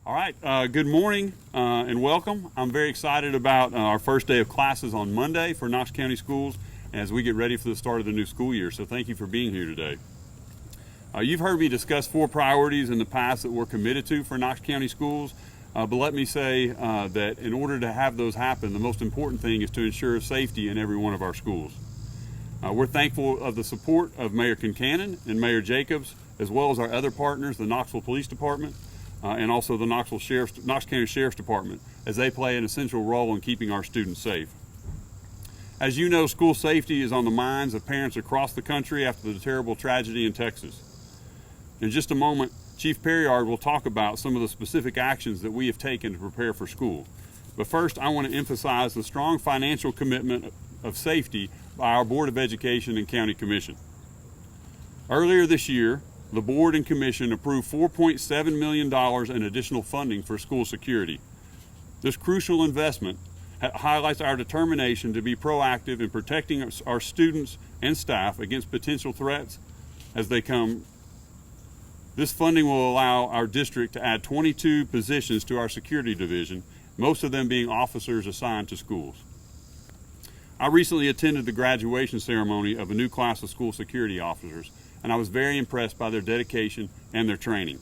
All right, good morning and welcome. I'm very excited about our first day of classes on Monday for Knox County Schools as we get ready for the start of the new school year. So thank you for being here today. You've heard me discuss 4 priorities in the past that we're committed to for Knox County Schools, but let me say that in order to have those happen, the most important thing is to ensure safety in every one of our schools. We're thankful of the support of Mayor Concannon and Mayor Jacobs, as well as our other partners, the Knoxville Police Department, and also the Knox County Sheriff's Department, as they play an essential role in keeping our students safe. As you know, school safety is on the minds of parents across the country after the terrible tragedy in Texas. In just a moment, Chief Perriard will talk about some of the specific actions that we have taken to prepare for school. But first, I want to emphasize the strong financial commitment of safety by our Board of Education and County Commission. Earlier this year, the Board and Commission approved $4.7 million in additional funding for school security. This crucial investment highlights our determination to be proactive in protecting our students and staff against potential threats as they come. This funding will allow our district to add 22 positions to our security division, most of them being officers assigned to schools. I recently attended the graduation ceremony of a new class of school security officers, and I was very impressed by their dedication and their training.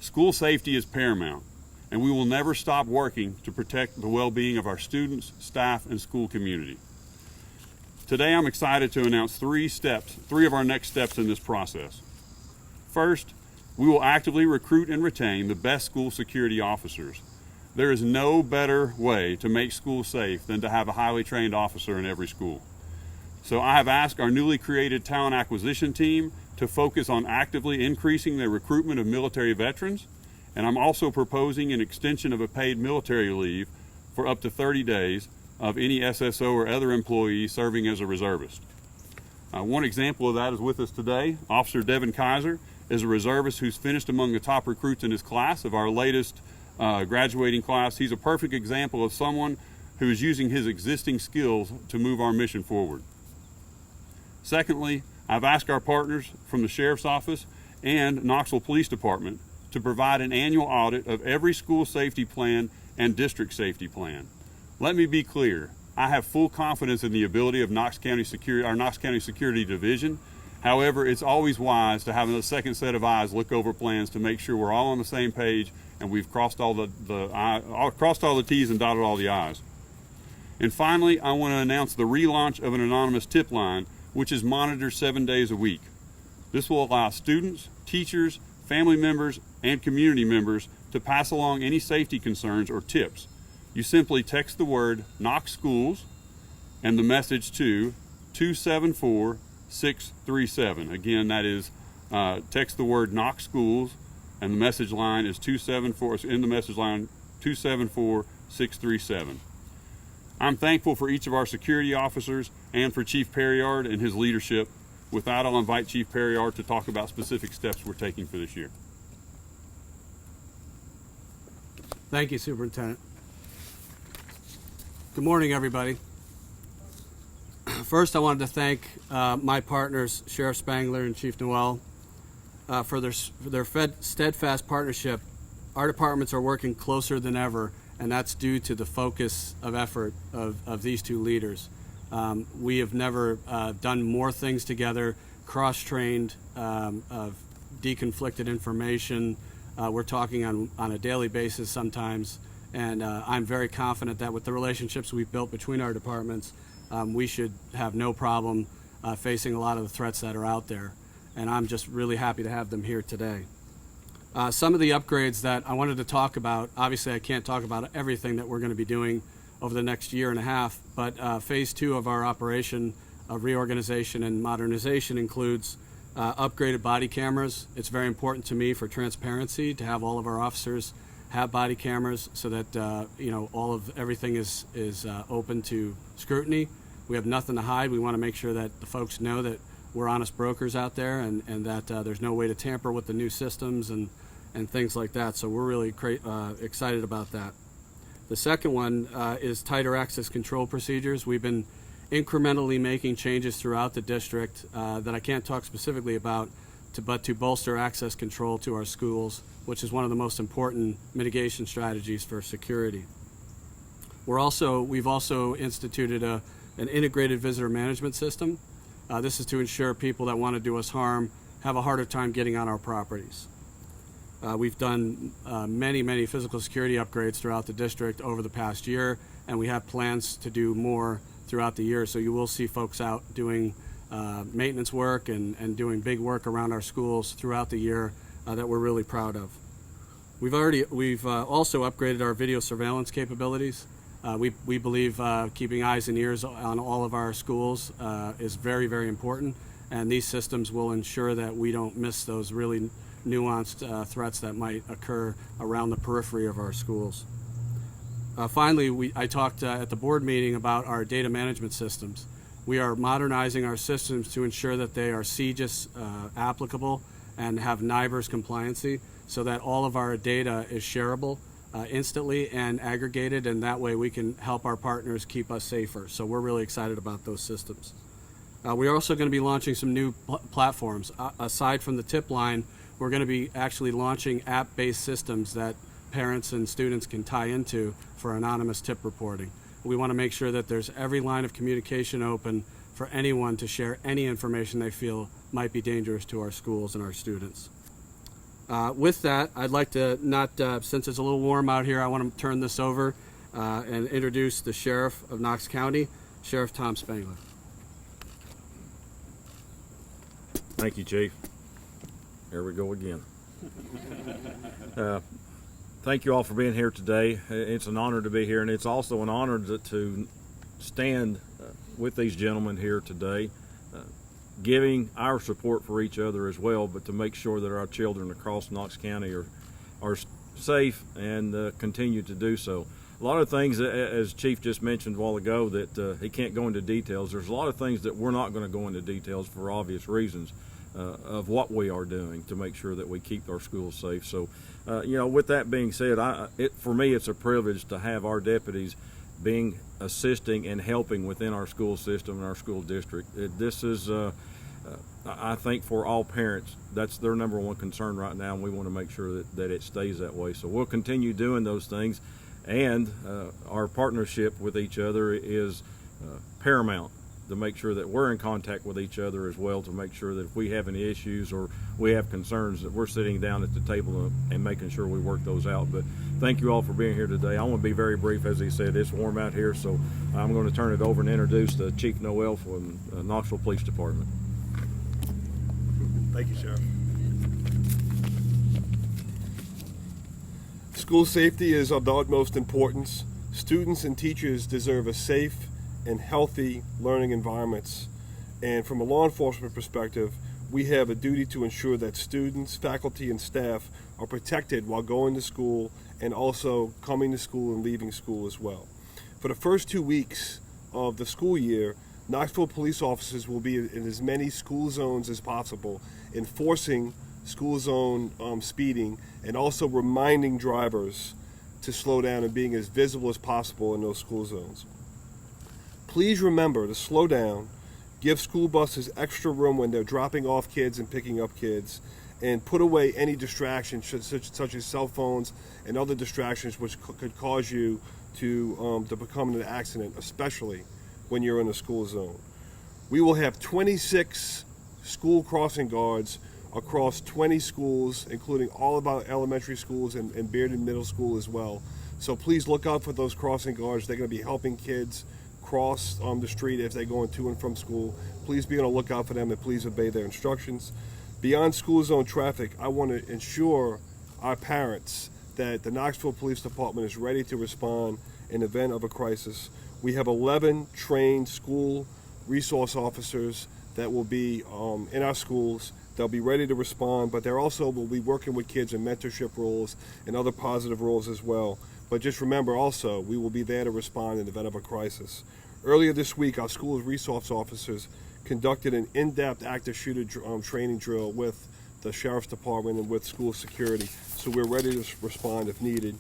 School safety is paramount, and we will never stop working to protect the well-being of our students, staff, and school community. Today, I'm excited to announce 3 of our next steps in this process. First, we will actively recruit and retain the best school security officers. There is no better way to make schools safe than to have a highly trained officer in every school. So I have asked our newly created talent acquisition team to focus on actively increasing their recruitment of military veterans, and I'm also proposing an extension of a paid military leave for up to 30 days of any SSO or other employee serving as a reservist. One example of that is with us today. Officer Devin Kaiser is a reservist who's finished among the top recruits in his class of our latest graduating class. He's a perfect example of someone who is using his existing skills to move our mission forward. Secondly, I've asked our partners from the Sheriff's Office and Knoxville Police Department to provide an annual audit of every school safety plan and district safety plan. Let me be clear, I have full confidence in the ability of our Knox County Security Division. However, it's always wise to have a second set of eyes look over plans to make sure we're all on the same page and we've crossed all the T's and dotted all the I's. And finally, I want to announce the relaunch of an anonymous tip line, which is monitored 7 days a week. This will allow students, teachers, family members, and community members to pass along any safety concerns or tips. You simply text the word Knox Schools and the message to 274-637. Again, that is text the word Knox Schools and the message line is 274-637. I'm thankful for each of our security officers and for Chief Perriard and his leadership. With that, I'll invite Chief Perriard to talk about specific steps we're taking for this year. Thank you, Superintendent. Good morning, everybody. First, I wanted to thank my partners, Sheriff Spangler and Chief Noel, for their steadfast partnership. Our departments are working closer than ever, and that's due to the focus of effort of these 2 leaders. We have never done more things together, cross-trained, deconflicted information. We're talking on a daily basis sometimes, and I'm very confident that with the relationships we've built between our departments, we should have no problem facing a lot of the threats that are out there. And I'm just really happy to have them here today. Some of the upgrades that I wanted to talk about, obviously I can't talk about everything that we're going to be doing over the next year and a half, but phase 2 of our operation of reorganization and modernization includes upgraded body cameras. It's very important to me for transparency to have all of our officers have body cameras so that everything is open to scrutiny. We have nothing to hide. We want to make sure that the folks know that we're honest brokers out there and that there's no way to tamper with the new systems and things like that. So we're really excited about that. The second one is tighter access control procedures. We've been incrementally making changes throughout the district that I can't talk specifically about, to bolster access control to our schools, which is one of the most important mitigation strategies for security. We've also instituted an integrated visitor management system. This is to ensure people that want to do us harm have a harder time getting on our properties. We've done many physical security upgrades throughout the district over the past year, and we have plans to do more throughout the year. So you will see folks out doing maintenance work and doing big work around our schools throughout the year that we're really proud of. We've also upgraded our video surveillance capabilities. We believe keeping eyes and ears on all of our schools is very important, and these systems will ensure that we don't miss those really nuanced threats that might occur around the periphery of our schools. Finally, I talked at the board meeting about our data management systems. We are modernizing our systems to ensure that they are CGIS applicable and have NIBRS compliancy, so that all of our data is shareable instantly and aggregated, and that way we can help our partners keep us safer. So we're really excited about those systems. We're also going to be launching some new platforms. Aside from the tip line, we're going to be actually launching app-based systems that parents and students can tie into for anonymous tip reporting. We want to make sure that there's every line of communication open for anyone to share any information they feel might be dangerous to our schools and our students. With that, I'd like to since it's a little warm out here, I want to turn this over and introduce the Sheriff of Knox County, Sheriff Tom Spangler. Thank you, Chief. Here we go again. Thank you all for being here today. It's an honor to be here, and it's also an honor to stand with these gentlemen here today, giving our support for each other as well, but to make sure that our children across Knox County are safe and continue to do so. A lot of things, as Chief just mentioned a while ago, that he can't go into details. There's a lot of things that we're not going to go into details for obvious reasons of what we are doing to make sure that we keep our schools safe. So, with that being said, for me, it's a privilege to have our deputies assisting and helping within our school system and our school district. This is, I think, for all parents, that's their number one concern right now, and we want to make sure that it stays that way. So we'll continue doing those things, and our partnership with each other is paramount, to make sure that we're in contact with each other as well, to make sure that if we have any issues or we have concerns, that we're sitting down at the table and making sure we work those out. But thank you all for being here today. I want to be very brief. As he said, it's warm out here, so I'm going to turn it over and introduce Chief Noel from Knoxville Police Department. Thank you, Sheriff. School safety is of the utmost importance. Students and teachers deserve a safe and healthy learning environments. And from a law enforcement perspective, we have a duty to ensure that students, faculty, and staff are protected while going to school and also coming to school and leaving school as well. For the first 2 weeks of the school year, Knoxville police officers will be in as many school zones as possible, enforcing school zone speeding and also reminding drivers to slow down and being as visible as possible in those school zones. Please remember to slow down, give school buses extra room when they're dropping off kids and picking up kids, and put away any distractions such as cell phones and other distractions which could cause you to become an accident, especially when you're in a school zone. We will have 26 school crossing guards across 20 schools, including all of our elementary schools and Bearden Middle School as well. So please look out for those crossing guards. They're going to be helping kids cross the street as they're going to and from school. Please be on the lookout for them and please obey their instructions. Beyond school zone traffic, I want to ensure our parents that the Knoxville Police Department is ready to respond in the event of a crisis. We have 11 trained school resource officers that will be in our schools. They'll be ready to respond, but they're also will be working with kids in mentorship roles and other positive roles as well. But just remember also, we will be there to respond in the event of a crisis. Earlier this week, our school resource officers conducted an in-depth active shooter training drill with the Sheriff's Department and with school security, so we're ready to respond if needed.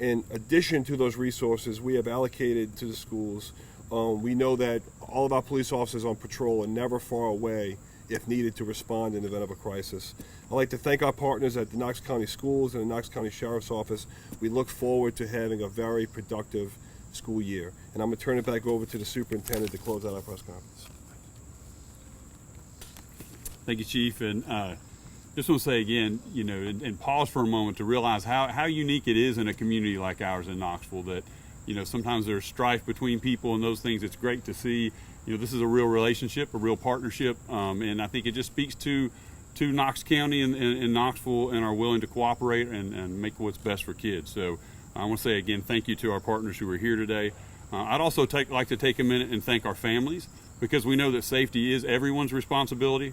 In addition to those resources we have allocated to the schools, we know that all of our police officers on patrol are never far away if needed, to respond in the event of a crisis. I'd like to thank our partners at the Knox County Schools and the Knox County Sheriff's Office. We look forward to having a very productive school year. And I'm going to turn it back over to the superintendent to close out our press conference. Thank you, Chief. And just want to say again, and pause for a moment to realize how unique it is in a community like ours in Knoxville that, sometimes there's strife between people and those things. It's great to see, this is a real relationship, a real partnership. And I think it just speaks to Knox County and Knoxville and are willing to cooperate and make what's best for kids. So I want to say again, thank you to our partners who are here today. I'd also like to take a minute and thank our families, because we know that safety is everyone's responsibility.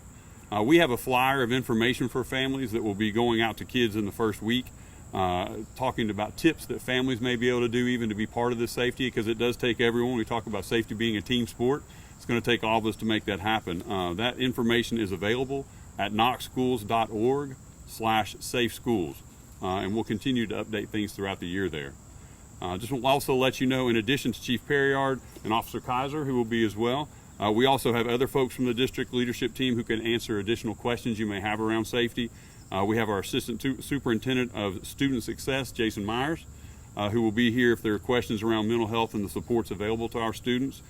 We have a flyer of information for families that will be going out to kids in the first week, talking about tips that families may be able to do even to be part of this safety, because it does take everyone. We talk about safety being a team sport. It's going to take all of us to make that happen. That information is available at knoxschools.org/safeschools, and we'll continue to update things throughout the year there. Just want to also let you know, in addition to Chief Perriard and Officer Kaiser, who will be as well, we also have other folks from the district leadership team who can answer additional questions you may have around safety. We have our Assistant Superintendent of Student Success, Jason Myers, who will be here if there are questions around mental health and the supports available to our students.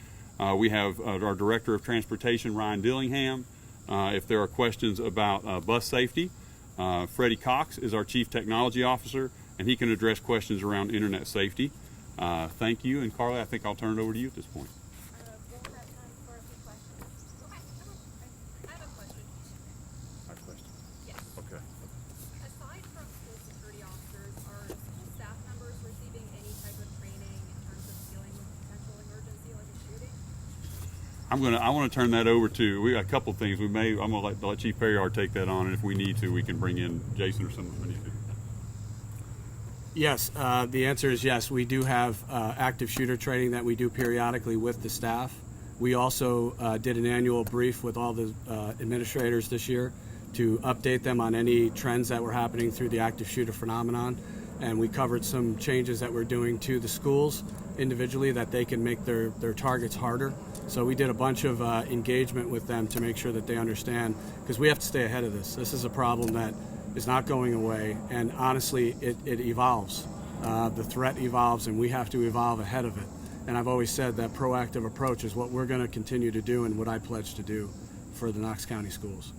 We have our Director of Transportation, Ryan Dillingham. If there are questions about bus safety, Freddie Cox is our Chief Technology Officer, and he can address questions around internet safety. Thank you, and Carly, I think I'll turn it over to you at this point. I want to turn that over to, we got a couple things. I'm going to let Chief Perriard take that on, and if we need to, we can bring in Jason or someone we need to. Yes, the answer is yes. We do have active shooter training that we do periodically with the staff. We also did an annual brief with all the administrators this year to update them on any trends that were happening through the active shooter phenomenon. And we covered some changes that we're doing to the schools individually that they can make their targets harder. So we did a bunch of engagement with them to make sure that they understand, because we have to stay ahead of this. This is a problem that is not going away, and honestly, it evolves. The threat evolves, and we have to evolve ahead of it. And I've always said that proactive approach is what we're going to continue to do and what I pledge to do for the Knox County schools.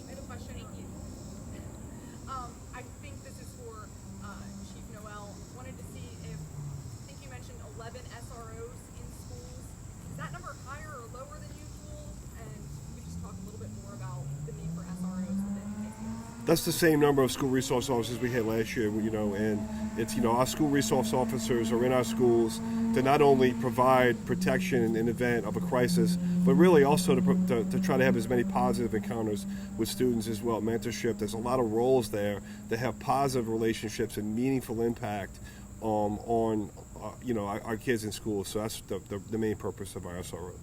I have a question. Thank you. I think this is for Chief Noel. Wanted to see if, I think you mentioned 11 SROs in schools. Is that number higher or lower than usual? And could you just talk a little bit more about the need for SROs within KCS? That's the same number of school resource officers we had last year, and it's, our school resource officers are in our schools to not only provide protection in event of a crisis, but really also to try to have as many positive encounters with students as well. Mentorship, there's a lot of roles there that have positive relationships and meaningful impact on our kids in school. So that's the main purpose of our SROs.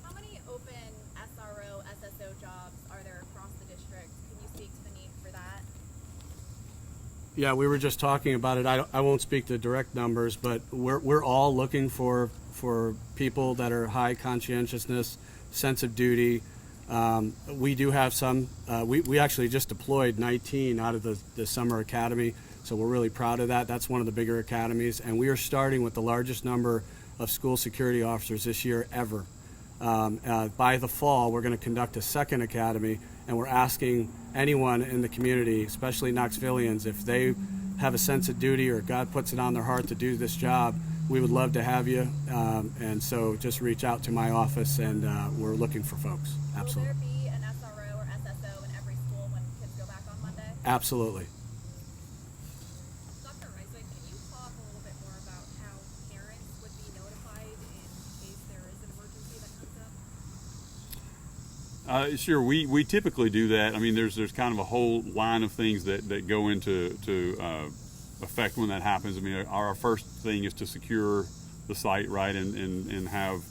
How many open SRO, SSO jobs are there across the district? Can you speak to the need for that? Yeah, we were just talking about it. I won't speak to direct numbers, but we're all looking for people that are high conscientiousness, sense of duty. We do have some. We actually just deployed 19 out of the summer academy, so we're really proud of that. That's one of the bigger academies, and we are starting with the largest number of school security officers this year ever. By the fall, we're going to conduct a second academy, and we're asking anyone in the community, especially Knoxvillians, if they have a sense of duty or God puts it on their heart to do this job, we would love to have you. And so just reach out to my office, and we're looking for folks. Absolutely. Will there be an SRO or SSO in every school when kids go back on Monday? Absolutely. Dr. Reiswick, can you talk a little bit more about how parents would be notified in case there is an emergency that comes up? Sure, we typically do that. I mean, there's kind of a whole line of things that go into effect when that happens. I mean, our first thing is to secure the site, right, and have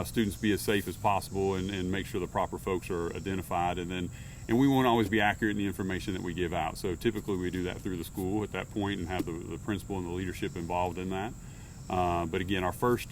students be as safe as possible and make sure the proper folks are identified. And we won't always be accurate in the information that we give out. So typically we do that through the school at that point and have the principal and the leadership involved in that. But again, our first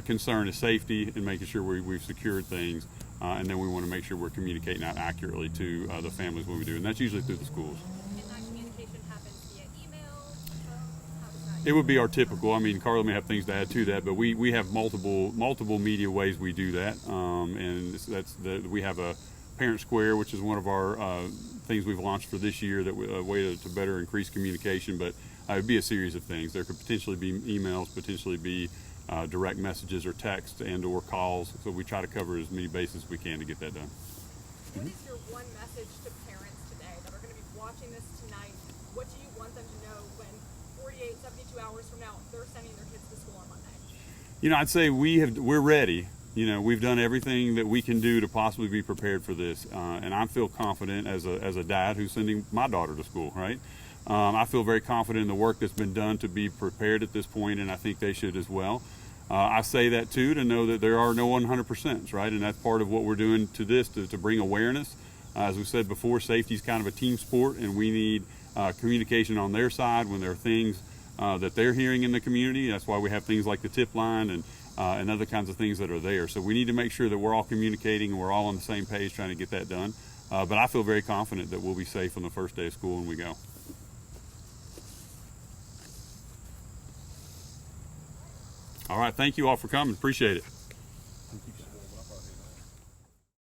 concern is safety and making sure we've secured things. and then we want to make sure we're communicating out accurately to the families when we do, and that's usually through the schools. And that communication happens via email, phone, how does that? It would be our typical. I mean, Carla may have things to add to that, but we have multiple media ways we do that, and we have a Parent Square, which is one of our things we've launched for this year, that a way to better increase communication. But it would be a series of things. There could potentially be emails, potentially be direct messages or text and/or calls. So we try to cover as many bases as we can to get that done. What is your one message to parents today that are going to be watching this tonight? What do you want them to know when 48, 72 hours from now they're sending their kids to school on Monday? You know, I'd say we're ready. You know, we've done everything that we can do to possibly be prepared for this, and I feel confident as a dad who's sending my daughter to school. Right, I feel very confident in the work that's been done to be prepared at this point, and I think they should as well. I say that too to know that there are no 100%, right, and that's part of what we're doing to this to bring awareness. As we said before, safety is kind of a team sport, and we need communication on their side when there are things that they're hearing in the community. That's why we have things like the tip line and other kinds of things that are there. So we need to make sure that we're all communicating and we're all on the same page trying to get that done. But I feel very confident that we'll be safe on the first day of school when we go. All right, thank you all for coming. Appreciate it.